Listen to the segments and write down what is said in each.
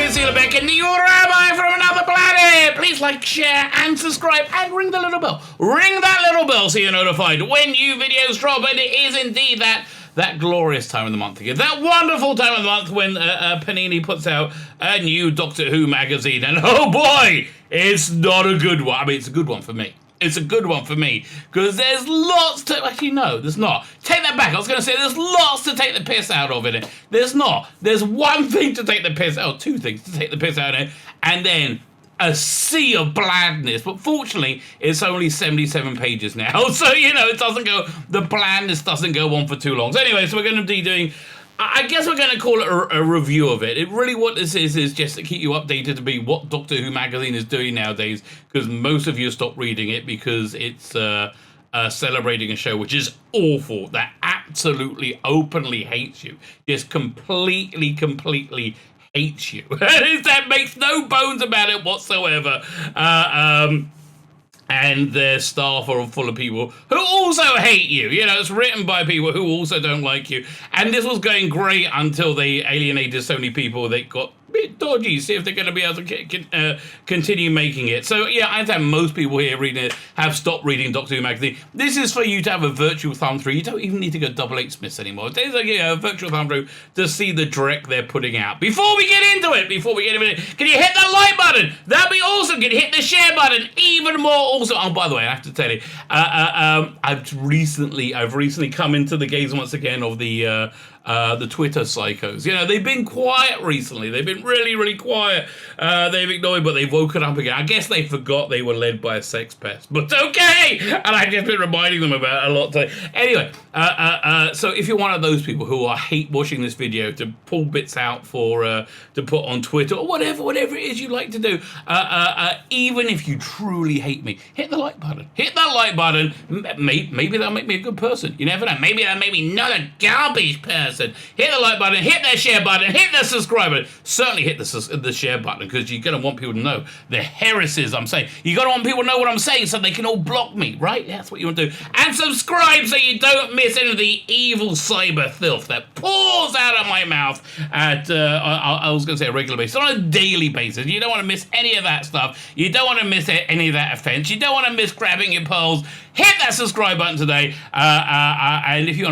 Tzvi Lebetkin, the Rabbi from another planet. Please like, share, and subscribe, and ring the little bell. Ring that little bell so you're notified when new videos drop. And it is indeed that glorious time of the month again. That wonderful time of the month when Panini puts out a new Doctor Who magazine. And oh boy, it's not a good one. I mean, it's a good one for me. It's a good one for me, because there's lots to... Actually, no, there's not. Take that back. I was going to say there's lots to take the piss out of it. There's not. There's one thing to take the piss out, two things to take the piss out of it, and then a sea of blandness. But fortunately, it's only 77 pages now, so, you know, it doesn't go... The blandness doesn't go on for too long. So anyway, so we're going to be doing... I guess we're going to call it a review of it. It really, what this is just to keep you updated to be what Doctor Who magazine is doing nowadays, because most of you stopped reading it because it's celebrating a show which is awful, that absolutely openly hates you, just completely hates you. That makes no bones about it whatsoever. And their staff are all full of people who also hate you. You know, it's written by people who also don't like you. And this was going great until they alienated so many people that got a bit dodgy. See if they're going to be able to continue making it. So, yeah, I understand most people here reading it have stopped reading Doctor Who magazine. This is for you to have a virtual thumb through. You don't even need to go double H Smiths anymore. There's a virtual thumb through to see the direct they're putting out. Before we get into it, can you hit that like button? That'd be awesome. Can you hit the share button? Even more awesome. Oh, by the way, I have to tell you, I've recently come into the gaze once again of the Twitter psychos. You know, they've been quiet recently. They've been really quiet. They've ignored, but they've woken up again. I guess they forgot they were led by a sex pest, but okay. And I've just been reminding them about it a lot today. Anyway, so if you're one of those people who hate watching this video to pull bits out for to put on Twitter or whatever it is you like to do, even if you truly hate me, hit the like button. Hit that like button. Maybe that'll make me a good person. You never know. Maybe that'll make me not a garbage person. Hit the like button, hit that share button, hit the subscribe button. Certainly hit the share button, because you're going to want people to know the heresies I'm saying. You're going to want people to know what I'm saying so they can all block me, right? That's what you want to do. And subscribe so you don't miss any of the evil cyber filth that pours out of my mouth at, I was going to say a regular basis, on a daily basis. You don't want to miss any of that stuff. You don't want to miss any of that offense. You don't want to miss grabbing your pearls. Hit that subscribe button today. And if you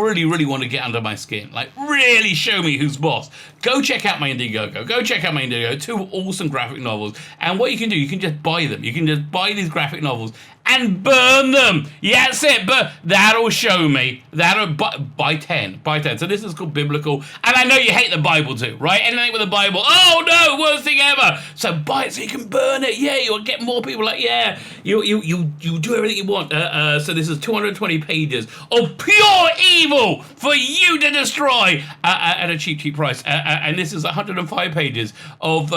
really want to get under my skin, like really show me who's boss, go check out my Indiegogo. Go check out my Indiegogo. 2 awesome graphic novels. And what you can do, you can just buy them. You can just buy these graphic novels and burn them. Yeah, that's it. But that'll show me. That'll buy 10. Buy 10. So this is called biblical. And I know you hate the Bible too, right? Anything with the Bible. Oh no, worst thing ever. So buy it so you can burn it. Yeah, you'll get more people like, yeah, you do everything you want. So this is 220 pages of pure evil for you to destroy at a cheap price. And this is 105 pages of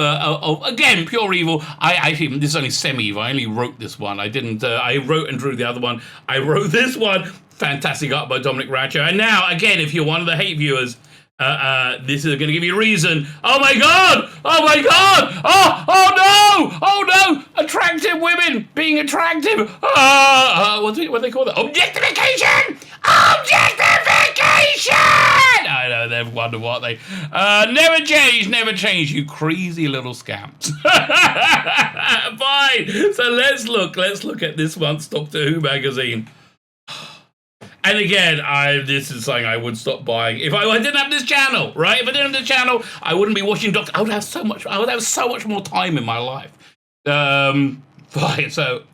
again, pure evil. Actually, this is only semi-evil. I only wrote this one. I didn't. I wrote and drew the other one. I wrote this one. Fantastic art by Dominic Ratcho. And now, again, if you're one of the hate viewers, this is going to give you a reason. Oh my God! Oh my God! Oh no! Attractive women being attractive. What do they call that? Objectification! I know, they've wondered what they. Never change, you crazy little scamps. Fine. So let's look at this month's Doctor Who magazine. And again, this is something I would stop buying if I didn't have this channel, right? If I didn't have this channel, I wouldn't be watching Doctor. I would have so much more time in my life. Fine. So,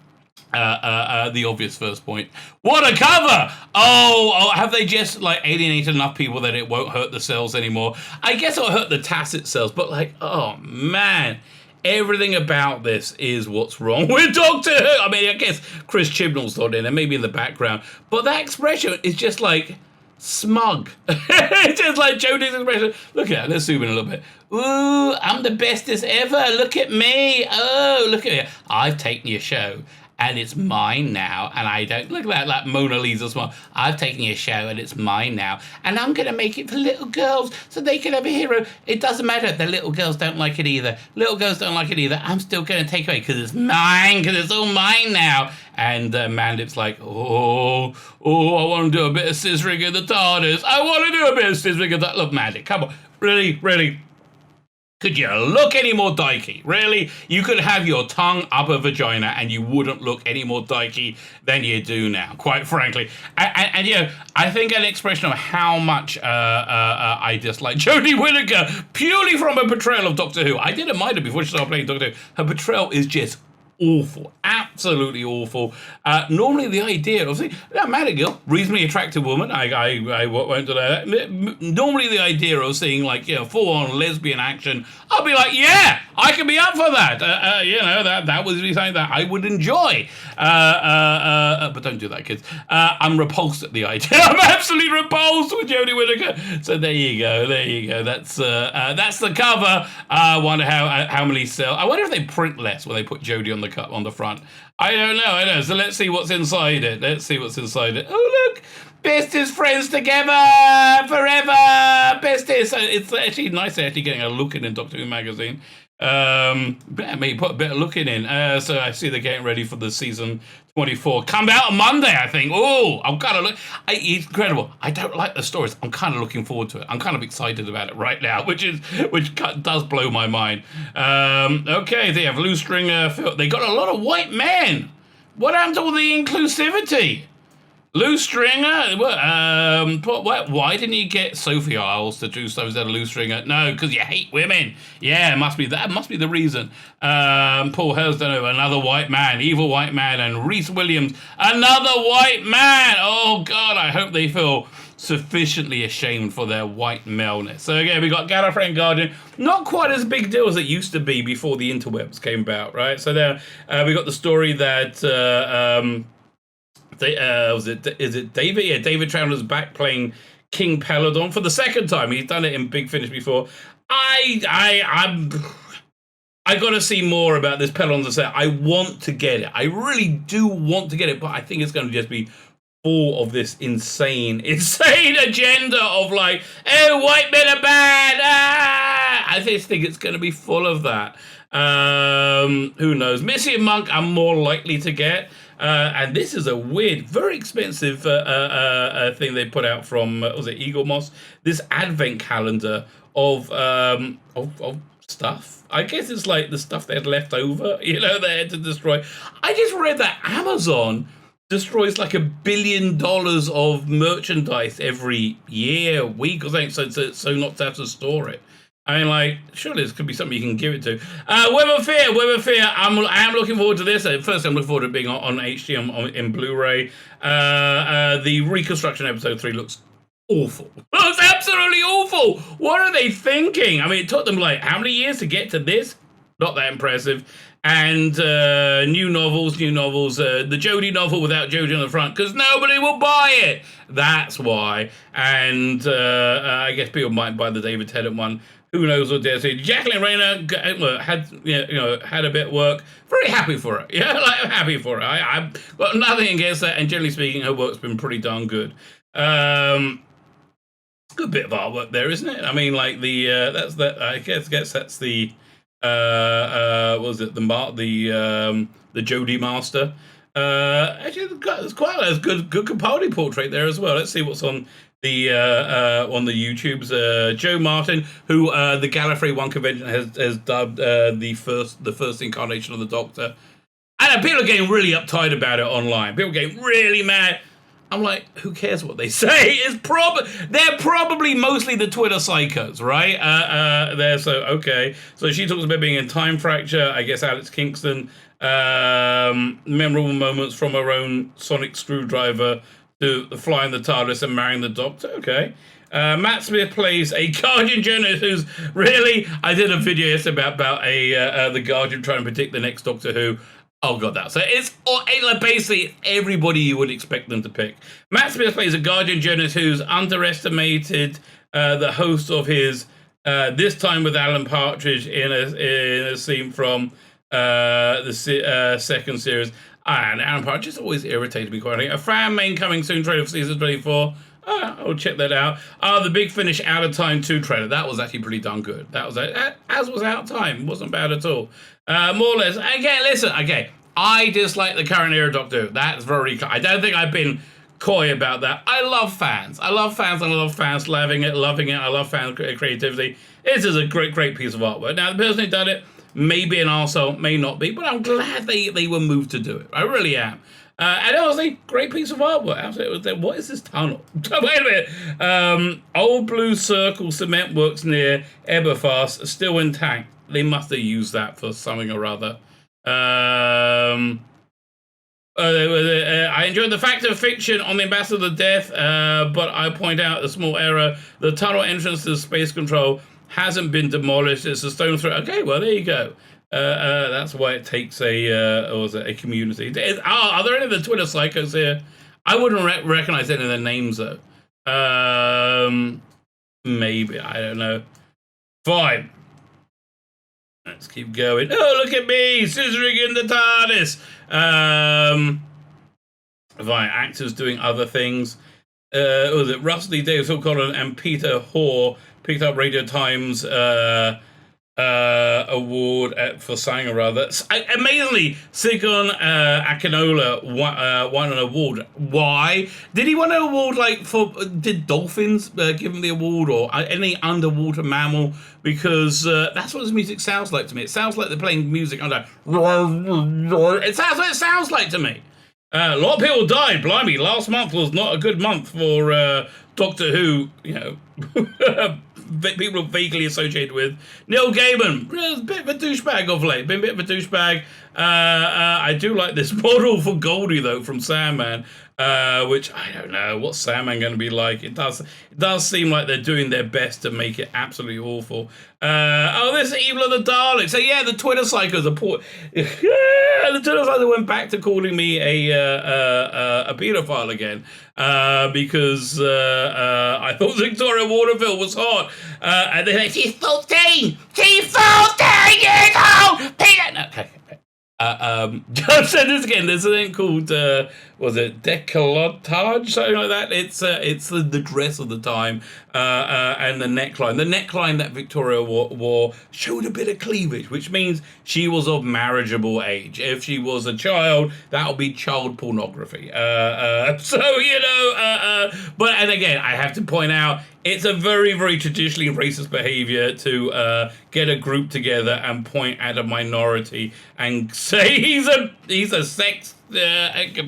the obvious first point. What a cover! Oh, have they just like alienated enough people that it won't hurt the sales anymore? I guess it'll hurt the tacit sales, but like, oh man. Everything about this is what's wrong with Doctor Who. I mean, I guess Chris Chibnall's thought in there, maybe in the background. But that expression is just like smug. It's just like Jodie's expression. Look at it. Let's zoom in a little bit. Ooh, I'm the bestest ever. Look at me. Oh, look at me. I've taken your show. And it's mine now, and I don't look at that Mona Lisa smile. I've taken your show, and it's mine now, and I'm gonna make it for little girls so they can have a hero. It doesn't matter. The little girls don't like it either. Little girls don't like it either. I'm still gonna take it away because it's mine, because it's all mine now. And Mandip's like, I want to do a bit of scissoring in the TARDIS. I want to do a bit of scissoring in the. Look, Mandip, come on, really. Could you look any more dykey? Really? You could have your tongue up a vagina and you wouldn't look any more dykey than you do now, quite frankly. And you know, I think an expression of how much I dislike Jodie Whittaker, purely from her portrayal of Doctor Who. I didn't mind her before she started playing Doctor Who. Her portrayal is just awful, absolutely awful. Normally the idea of Maddie Gill, reasonably attractive woman, I won't deny that. Normally the idea of seeing like, you know, full-on lesbian action, I'll be like, yeah, I can be up for that. You know, that would be something that I would enjoy. But don't do that, kids. I'm repulsed at the idea. I'm absolutely repulsed with Jodie Whittaker. So there you go. That's the cover. I wonder how many sell. I wonder if they print less when they put Jodie on the cup on the front. I don't know. So let's see what's inside it. Oh, look. Bestest friends together forever. Bestest. So it's actually nice getting a look in Doctor Who magazine. Maybe put a bit of looking in. So I see they're getting ready for the season 24. Come out on Monday, I think. Oh, I'm kind of look. It's incredible. I don't like the stories. I'm kind of looking forward to it. I'm kind of excited about it right now, which does blow my mind. Okay, they have loose stringer. They got a lot of white men. What happened to all the inclusivity? Loose stringer? Why didn't you get Sophie Isles to do stuff instead of loose stringer? No, because you hate women. Yeah, must be the reason. Paul Hurst-Denova, another white man, evil white man, and Rhys Williams, another white man. Oh God, I hope they feel sufficiently ashamed for their white maleness. So again, we got Gallifrey and Guardian, not quite as big deal as it used to be before the interwebs came about, right? So there, we got the story that. Is it David? Yeah, David Chandler's back playing King Peladon for the second time. He's done it in Big Finish before. I got to see more about this Peladon set. I want to get it. I really do want to get it, but I think it's going to just be full of this insane agenda of like, oh, white men are bad. I just think it's going to be full of that. Who knows? Missy and Monk I'm more likely to get. And this is a weird, very expensive thing they put out from, was it Eagle Moss? This advent calendar of stuff. I guess it's like the stuff they had left over, you know, they had to destroy. I just read that Amazon destroys like $1 billion of merchandise every year, week or something, so not to have to store it. I mean, like, surely this could be something you can give it to. Web of Fear. I am looking forward to this. First, I'm looking forward to it being on HD in Blu-ray. The reconstruction episode 3 looks awful. Looks absolutely awful. What are they thinking? I mean, it took them like how many years to get to this? Not that impressive. And new novels. The Jodie novel without Jodie on the front, because nobody will buy it. That's why. And I guess people might buy the David Tennant one. Who knows what they're saying. Jacqueline Rayner had a bit of work. Very happy for her. Yeah, like, I'm happy for her. I've got nothing against that. And generally speaking, her work's been pretty darn good. Good bit of artwork there, isn't it? I mean, like I guess that's the what was it? The Jodie Master. Actually, there's quite a good Capaldi portrait there as well. Let's see what's on the YouTubes. Joe Martin, who the Gallifrey One convention has dubbed the first incarnation of the Doctor. And people are getting really uptight about it online. People are getting really mad. I'm like, who cares what they say? They're probably mostly the Twitter psychos, right? Okay. So she talks about being in Time Fracture. I guess Alex Kingston. Memorable moments from her own sonic screwdriver to flying the TARDIS and marrying the Doctor. Okay. Matt Smith plays a Guardian journalist who's really. I did a video yesterday about the Guardian trying to predict the next Doctor Who. Oh god, that. So it's basically everybody you would expect them to pick. Matt Smith plays a Guardian journalist who's underestimated the host of his This Time with Alan Partridge in a scene from the second series. And Alan Partridge has always irritated me quite a lot. A fan main coming soon trailer for season 24. I'll check that out. The Big Finish Out of Time 2 trailer. That was actually pretty darn good. That was as was Out of Time. It wasn't bad at all. More or less. Again, listen. Okay, I dislike the current era Doctor Who. That's very clear. I don't think I've been coy about that. I love fans. I love fans and I love fans loving it. I love fan creativity. This is a great piece of artwork. Now, the person who done it may be an arsehole, may not be, but I'm glad they were moved to do it. I really am. And honestly, great piece of artwork. Absolutely. What is this tunnel? Wait a minute. Old blue circle cement works near Eberfast still intact. They must have used that for something or other. I enjoyed the fact of fiction on the Ambassador death, but I point out a small error. The tunnel entrance to space control hasn't been demolished. It's a stone throw. Okay, well, there you go. That's why it takes a community. Are there any of the Twitter psychos here? I wouldn't recognize any of their names, though. Maybe. I don't know. Fine. Let's keep going. Oh, look at me, scissoring in the TARDIS. Fine, actors doing other things. Was it Rusty Davis, Phil Collins, and Peter Hoare picked up Radio Times award for Sang, or rather. Amazingly, Sigon Akinola won an award. Why? Did he win an award, like, did dolphins give him the award, or any underwater mammal? Because that's what his music sounds like to me. It sounds like they're playing music under. It's what it sounds like to me. A lot of people died. Blimey, last month was not a good month for Doctor Who, people vaguely associated with. Neil Gaiman, a bit of a douchebag of late. Been a bit of a douchebag. I do like this model for Goldie, though, from Sandman, which I don't know what's Sandman going to be like. It does seem like they're doing their best to make it absolutely awful. This is Evil of the Daleks. So yeah, the Twitter psychos are poor. The Twitter psychos went back to calling me a pedophile again because I thought Victoria Waterfield was hot, and they're like, she's 14 years old. Peter. No, okay. I've said this again. There's a thing called was it décolletage, something like that. It's the dress of the time and the neckline. The neckline that Victoria wore showed a bit of cleavage, which means she was of marriageable age. If she was a child, that would be child pornography. But and again, I have to point out, it's a very, very traditionally racist behavior to get a group together and point at a minority and say he's a sex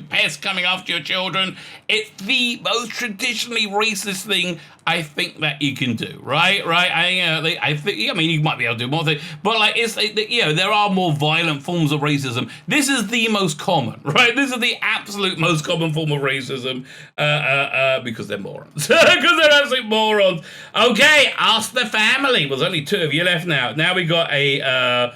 pest coming after your children. It's the most traditionally racist thing I think that you can do, right? I think. I mean, you might be able to do more things, but like there are more violent forms of racism. This is the most common, right? This is the absolute most common form of racism because they're morons. Because they're absolute morons. Okay, ask the family. Well, there's only 2 of you left now. Now we got a.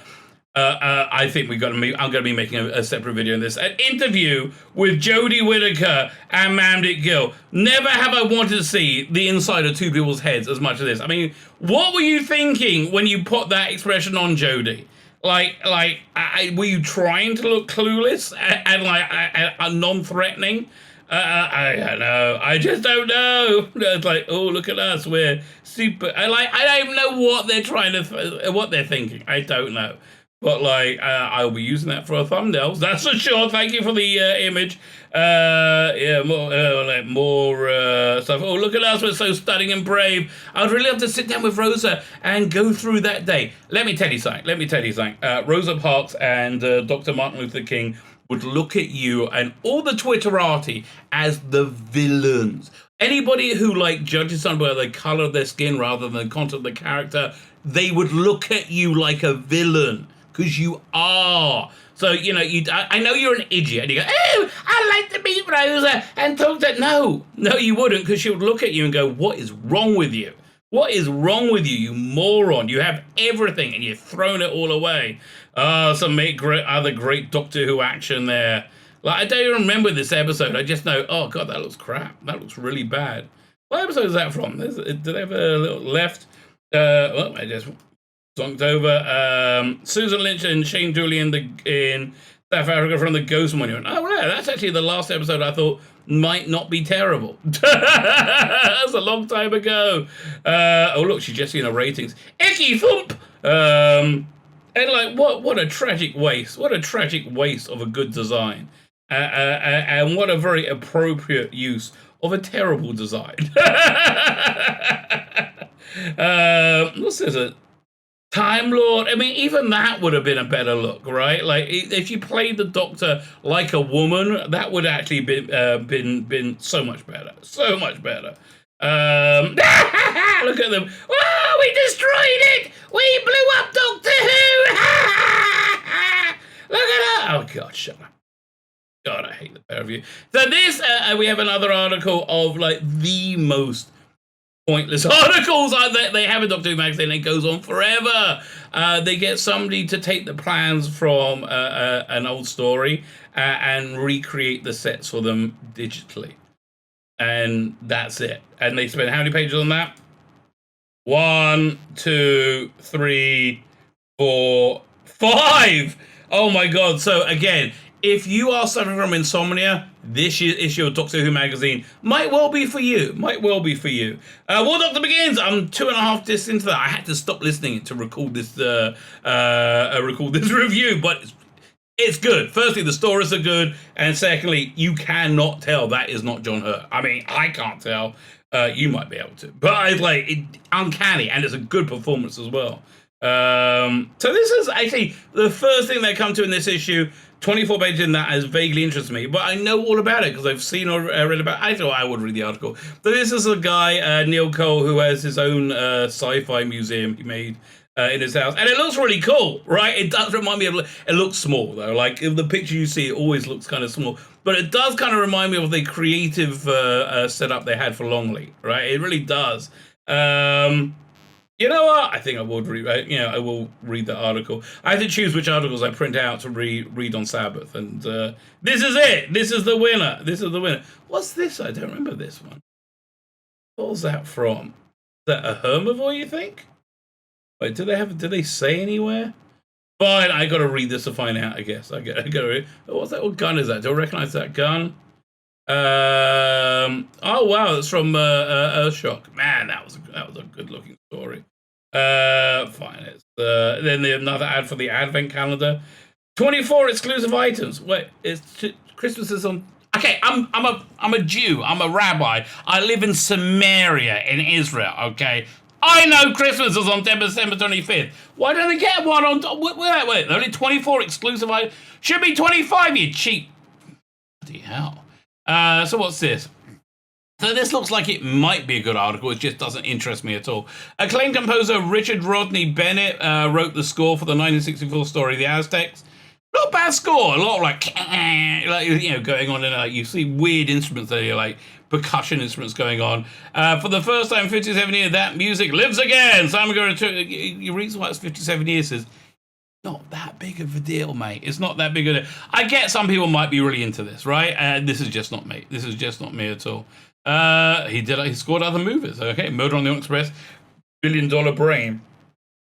I think I'm going to be making a separate video on this. An interview with Jodie Whittaker and Mandy Gill. Never have I wanted to see the inside of 2 people's heads as much as this. I mean, what were you thinking when you put that expression on Jodie? Were you trying to look clueless and non-threatening? I don't know. I just don't know. It's like, oh, look at us. We're super. I don't even know what they're what they're thinking. I don't know. But I'll be using that for a thumbnail. That's for sure. Thank you for the image. More stuff. Oh, look at us. We're so stunning and brave. I'd really love to sit down with Rosa and go through that day. Let me tell you something. Rosa Parks and Dr. Martin Luther King would look at you and all the Twitterati as the villains. Anybody who judges someone by the color of their skin rather than the content of the character, they would look at you like a villain. Because you are. So, I know you're an idiot. And you go, oh, I like to meet Rosa and talk to... No, you wouldn't, because she would look at you and go, what is wrong with you? What is wrong with you, you moron? You have everything and you've thrown it all away. Some other great Doctor Who action there. I don't even remember this episode. I just know, oh, God, that looks crap. That looks really bad. What episode is that from? Did they have a little left? I just... zonked over. Susan Lynch and Shane Dooley in South Africa from the Ghost Monument. Oh, yeah, that's actually the last episode I thought might not be terrible. That's a long time ago. Oh, look, she's just seen her ratings. Icky thump! And what a tragic waste. What a tragic waste of a good design. And what a very appropriate use of a terrible design. What's this? Time Lord. I mean, even that would have been a better look, right? Like if you played the Doctor like a woman, that would actually been so much better, so much better. Look at them! Oh, we destroyed it! We blew up Doctor Who! Look at that! Oh God, shut up! God, I hate the pair of you. So this, we have another article of like the most pointless articles they have in Doctor Who magazine. It goes on forever. They get somebody to take the plans from an old story and recreate the sets for them digitally. And that's it. And they spend how many pages on that? 1, 2, 3, 4, 5. Oh my God. So again, if you are suffering from insomnia, this issue of Doctor Who magazine might well be for you. Might well be for you. War Doctor begins. I'm 2.5 discs into that. I had to stop listening to record this review, but it's good. Firstly, the stories are good, and secondly, you cannot tell that is not John Hurt. I mean, I can't tell. You might be able to, but it's like uncanny, and it's a good performance as well. So this is actually the first thing they come to in this issue. 24 pages in that has vaguely interested me, but I know all about it because I've seen or read about it. I thought I would read the article. So this is a guy, Neil Cole, who has his own sci-fi museum he made in his house, and it looks really cool, right? It does remind me of, it looks small though, like in the picture you see, it always looks kind of small, but it does kind of remind me of the creative setup they had for Longley, right? It really does. You know what? I think I would read. I will read the article. I had to choose which articles I print out to read on Sabbath, and this is it. This is the winner. This is the winner. What's this? I don't remember this one. What was that from? Is that a herbivore? You think? Wait, do they say anywhere? Fine, I got to read this to find out. I guess I got to read. What's that? What gun is that? Do I recognize that gun? Oh wow, that's from Earthshock. Man, that was a good looking story. Fine. It's then another ad for the Advent calendar. 24 exclusive items. Wait, Christmas is on. Okay, I'm a Jew. I'm a rabbi. I live in Samaria in Israel. Okay, I know Christmas is on December 25th. Why don't they get one on? Wait. Only 24 exclusive items. Should be 25. You cheap. Bloody hell. So what's this? So this looks like it might be a good article. It just doesn't interest me at all. Acclaimed composer Richard Rodney Bennett wrote the score for the 1964 story The Aztecs. Not a bad score. A lot of like going on, and you see weird instruments there, like percussion instruments going on. For the first time in 57 years, that music lives again. So I'm going to. The reason why it's 57 years is not that big of a deal, mate. It's not that big of a deal. I get some people might be really into this, right? This is just not me. This is just not me at all. He scored other movies. Okay, Murder on the Orient Express, $1 Billion Brain.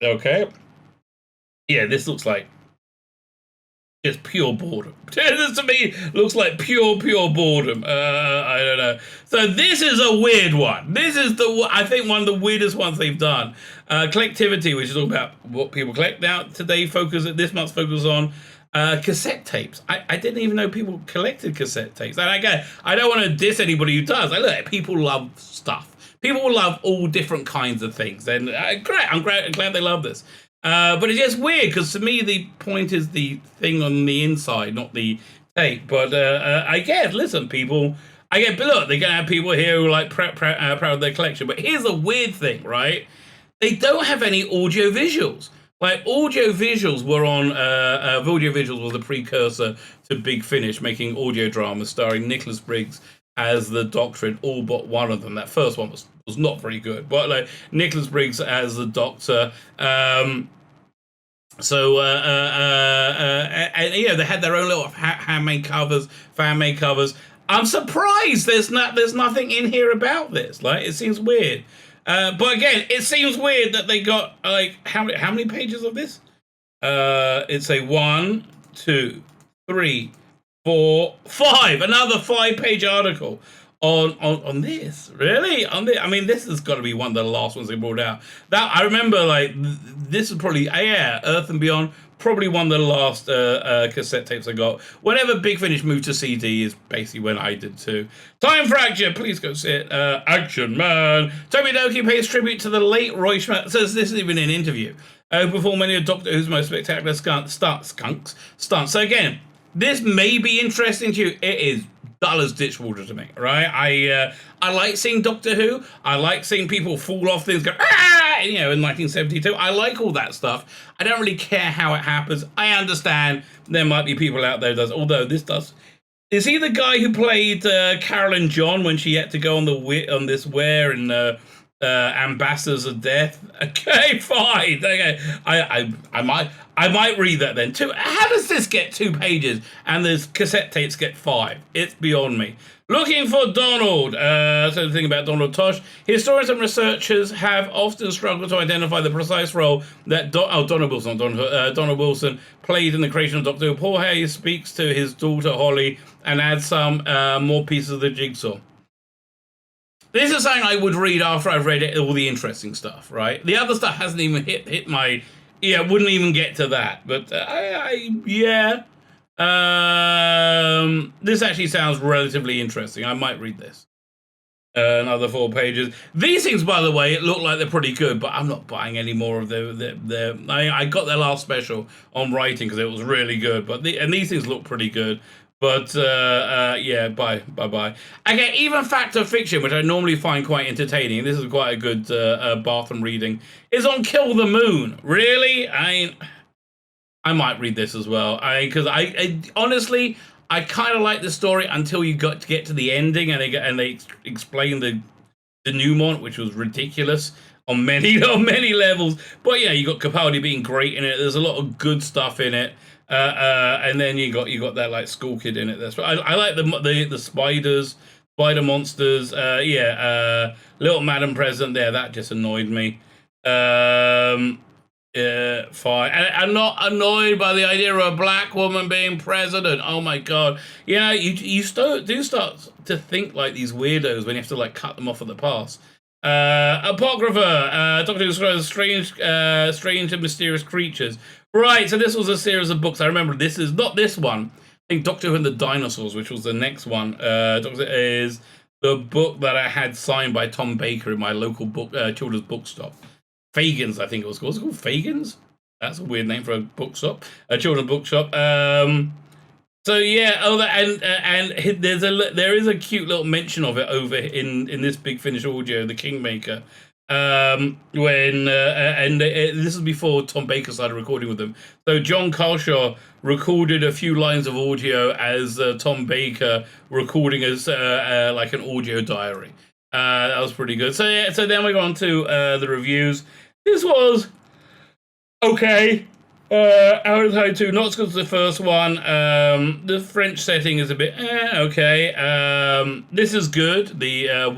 Okay, yeah, this looks like just pure boredom. This to me looks like pure boredom. I don't know. So this is a weird one. This is I think one of the weirdest ones they've done. Collectivity, which is all about what people collect. Now this month's focus on cassette tapes. I didn't even know people collected cassette tapes. And again, I don't want to diss anybody who does. Look, people love stuff. People love all different kinds of things. And great, I'm glad they love this. But it's just weird because to me the point is the thing on the inside, not the tape. But I get, listen, people. But look, they're gonna have people here who are like proud of their collection. But here's a weird thing, right? They don't have any audio visuals. Like audio visuals were on. Audio visuals was the precursor to Big Finish, making audio dramas starring Nicholas Briggs as the Doctor in all but one of them. That first one was not very good, but like Nicholas Briggs as the Doctor. And they had their own little handmade covers, fan-made covers. I'm surprised there's nothing in here about this. Like, it seems weird. But again, it seems weird that they got like how many pages of this? It's a 1, 2, 3, 4, 5. Another 5-page article on this, really? On this? I mean, this has got to be one of the last ones they brought out. That I remember, like this is probably Earth and Beyond. Probably one of the last cassette tapes I got. Whenever Big Finish moved to CD is basically when I did too. Time Fracture, please go see it. Action Man. Toby Doki pays tribute to the late Roy Schmidt. Says this is even an interview. Before many of Doctor Who's most spectacular stunts. So again, this may be interesting to you. It is dull as ditch water to me, right? I like seeing Doctor Who. I like seeing people fall off things, go in 1972. I like all that stuff. I don't really care how it happens. I understand there might be people out there who does, although this does. Is he the guy who played Carolyn John when she had to go on this wear in Ambassadors of Death? Okay, fine. Okay, I might read that then. How does this get 2 pages and the cassette tapes get 5? It's beyond me. Looking for Donald. So the thing about Donald Tosh. Historians and researchers have often struggled to identify the precise role that Donald Wilson played in the creation of Doctor Who. Paul Hayes speaks to his daughter Holly and adds some more pieces of the jigsaw. This is something I would read after I've read all the interesting stuff, right? The other stuff hasn't even hit my... Yeah, wouldn't even get to that. But, this actually sounds relatively interesting. I might read this. Another 4 pages. These things, by the way, look like they're pretty good, but I'm not buying any more of I got their last special on writing because it was really good. And these things look pretty good. But, yeah, bye. Okay, even Fact or Fiction, which I normally find quite entertaining, this is quite a good bathroom reading, is on Kill the Moon. Really? I might read this as well. Because I honestly, I kind of like the story until you got to get to the ending and they explain the denouement, which was ridiculous on many levels. But yeah, you got Capaldi being great in it. There's a lot of good stuff in it. And then you got that like school kid in it. That's I like the spiders, spider monsters. Little Madam President there. That just annoyed me. Yeah, fine. And I'm not annoyed by the idea of a black woman being president. Oh my god. You know, you do start to think like these weirdos when you have to like cut them off at the pass. Apocrypha, Doctor Who describes strange and mysterious creatures. Right, so this was a series of books. I remember this is not this one. I think Doctor Who and the Dinosaurs, which was the next one. Is the book that I had signed by Tom Baker in my local book children's bookstop. Fagans, I think it was called. Was it called Fagans? That's a weird name for a bookshop, a children's bookshop. So yeah, and there is a cute little mention of it over in this Big Finish audio, the Kingmaker. This is before Tom Baker started recording with them. So John Carshaw recorded a few lines of audio as Tom Baker recording as like an audio diary. That was pretty good. So yeah, so then we go on to the reviews. This was okay. Out of the 2, not as good as the first one. The French setting is a bit okay. This is good. The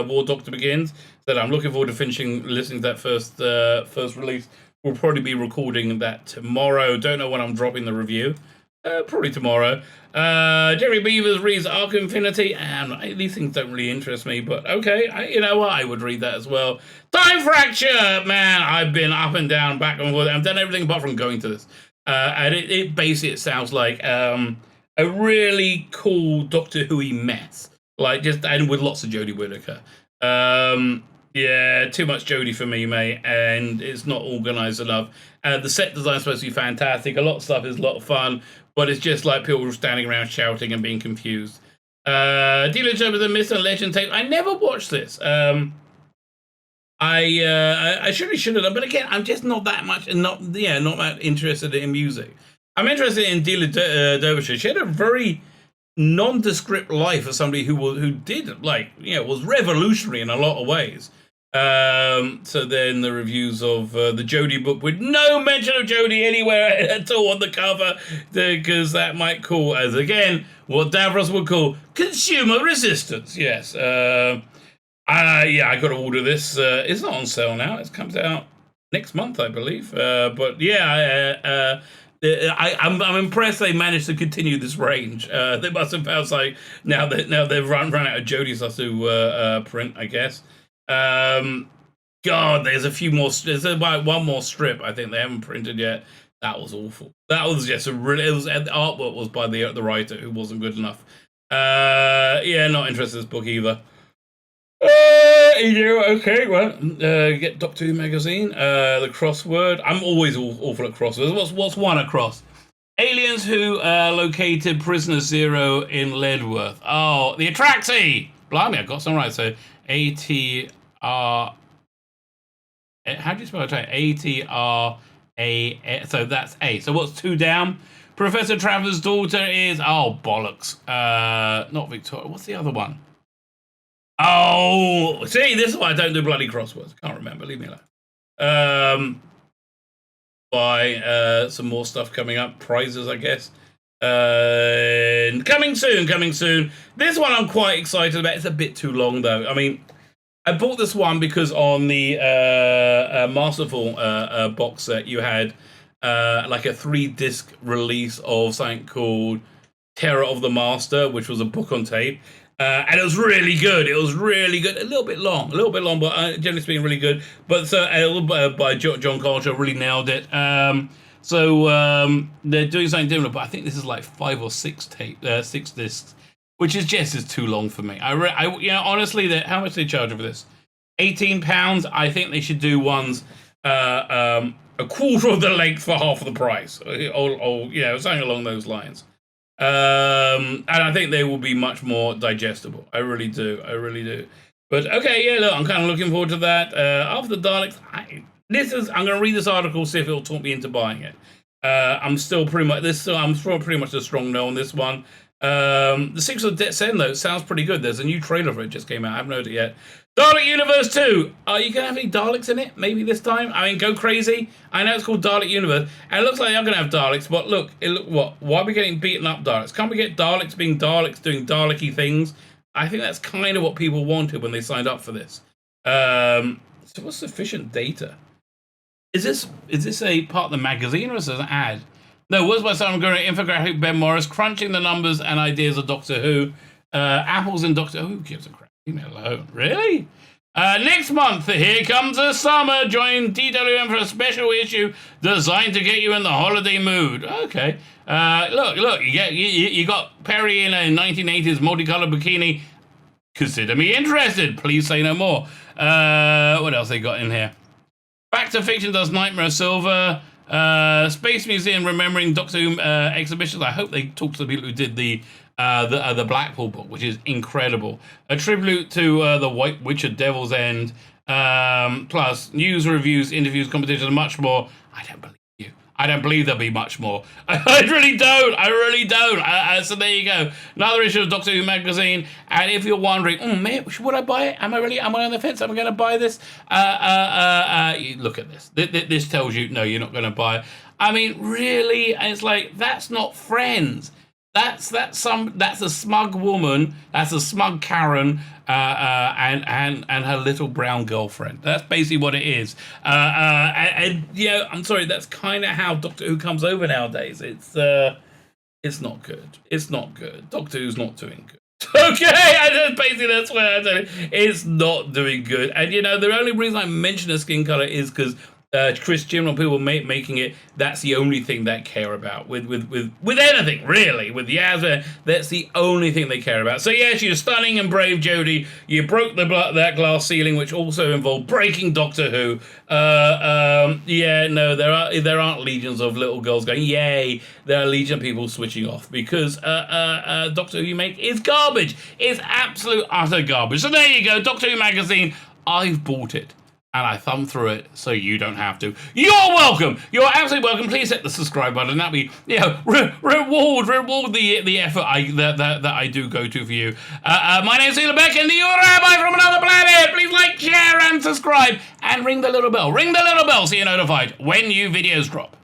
War Doctor Begins. That I'm looking forward to listening to that first release. We'll probably be recording that tomorrow. Don't know when I'm dropping the review. Probably tomorrow. Jerry Beavers reads Arc Infinity. These things don't really interest me, but okay. You know what? I would read that as well. Time Fracture! Man, I've been up and down, back and forth. I've done everything apart from going to this. And it basically it sounds like a really cool Doctor Who-y mess. And with lots of Jodie Whittaker. Yeah, too much Jodie for me, mate, and it's not organised enough. The set design is supposed to be fantastic. A lot of stuff is a lot of fun, but it's just like people standing around shouting and being confused. Dealer Job of the Myth and Legend tape. I never watched this. I surely should have done, but again, I'm just not that interested in music. I'm interested in Dealer Derbyshire. She had a very nondescript life as somebody who did was revolutionary in a lot of ways. So then the reviews of the Jodie book with no mention of Jodie anywhere at all on the cover, because that might call, as again, what Davros would call consumer resistance. Yes. I got to order this. It's not on sale now. It comes out next month, I believe. But yeah, I'm impressed they managed to continue this range. They must have found like now they've run out of Jodie to print, I guess. God, there's a few more. There's about one more strip I think they haven't printed yet. That was awful. That was just a really. The artwork was by the writer who wasn't good enough. Yeah, not interested in this book either. Okay, well, get Doctor Who magazine. The crossword. I'm always awful at crosswords. What's one across? Aliens who located Prisoner Zero in Ledworth. Oh, the Atraxi! Blimey, I got some right. So, A-T-R... How do you spell it? A-T-R-A... So that's A. So what's two down? Professor Travers' daughter is... Oh, bollocks. Not Victoria. What's the other one? Oh, see, this is why I don't do bloody crosswords. I can't remember. Leave me alone. By some more stuff coming up. Prizes, I guess. Coming soon. This one I'm quite excited about. It's a bit too long, though. I mean, I bought this one because on the Masterful box set, you had like a 3-disc release of something called Terror of the Master, which was a book on tape. And it was really good. A little bit long, but generally speaking, really good. But by John Carter, really nailed it. So they're doing something different, but I think this is like 5 or 6 discs, which is just as too long for me. Honestly, how much do they charge for this? £18. I think they should do ones a quarter of the length for half of the price, or something along those lines. And I think they will be much more digestible. I really do. But okay, yeah, look, I'm kind of looking forward to that. After the Daleks, I'm going to read this article, see if it'll talk me into buying it. I'm still pretty much a strong no on this one. The Six of Death's End, though, sounds pretty good. There's a new trailer for it just came out. I haven't heard it yet. Dalek Universe 2. Are you going to have any Daleks in it? Maybe this time? I mean, go crazy. I know it's called Dalek Universe, and it looks like they're going to have Daleks, but look, what? Why are we getting beaten up Daleks? Can't we get Daleks being Daleks doing Dalek-y things? I think that's kind of what people wanted when they signed up for this. So what's sufficient data? Is this a part of the magazine, or is it an ad? No, words by Simon Gurner, infographic Ben Morris, crunching the numbers and ideas of Doctor Who. Apples and Doctor Who gives a crap. Leave me alone. Really? Next month, here comes the summer. Join DWM for a special issue designed to get you in the holiday mood. Okay. Look. You got Perry in a 1980s multicolored bikini. Consider me interested. Please say no more. What else they got in here? Back to Fiction does Nightmare Silver. Space Museum remembering Doctor Who exhibitions. I hope they talk to the people who did the Blackpool book, which is incredible. A tribute to the White Witch at Devil's End. Plus news, reviews, interviews, competitions, and much more. I don't believe you. I don't believe there'll be much more. I really don't. So there you go. Another issue of Doctor Who magazine. And if you're wondering, man, would I buy it? Am I on the fence? Am I going to buy this? Look at this. This tells you, no, you're not going to buy it. I mean, really? And it's like, that's not Friends. That's a smug woman. That's a smug Karen, and her little brown girlfriend. That's basically what it is. I'm sorry. That's kind of how Doctor Who comes over nowadays. It's not good. It's not good. Doctor Who's not doing good. Okay, that's what I'm saying. It's not doing good. And the only reason I mention the skin color is because Chris Chibnall, people making it, that's the only thing they care about with anything, really. With Yasmin, that's the only thing they care about. So yes, you're stunning and brave, Jodie. You broke that glass ceiling, which also involved breaking Doctor Who. There aren't legions of little girls going, yay. There are legion of people switching off because Doctor Who you make is garbage. It's absolute, utter garbage. So there you go, Doctor Who magazine. I've bought it. And I thumb through it so you don't have to. You're welcome. You're absolutely welcome. Please hit the subscribe button. That'll be, reward the effort that I do go to for you. My name's Tzvi Lebetkin, the Rabbi from another planet. Please like, share, and subscribe, and ring the little bell. Ring the little bell so you're notified when new videos drop.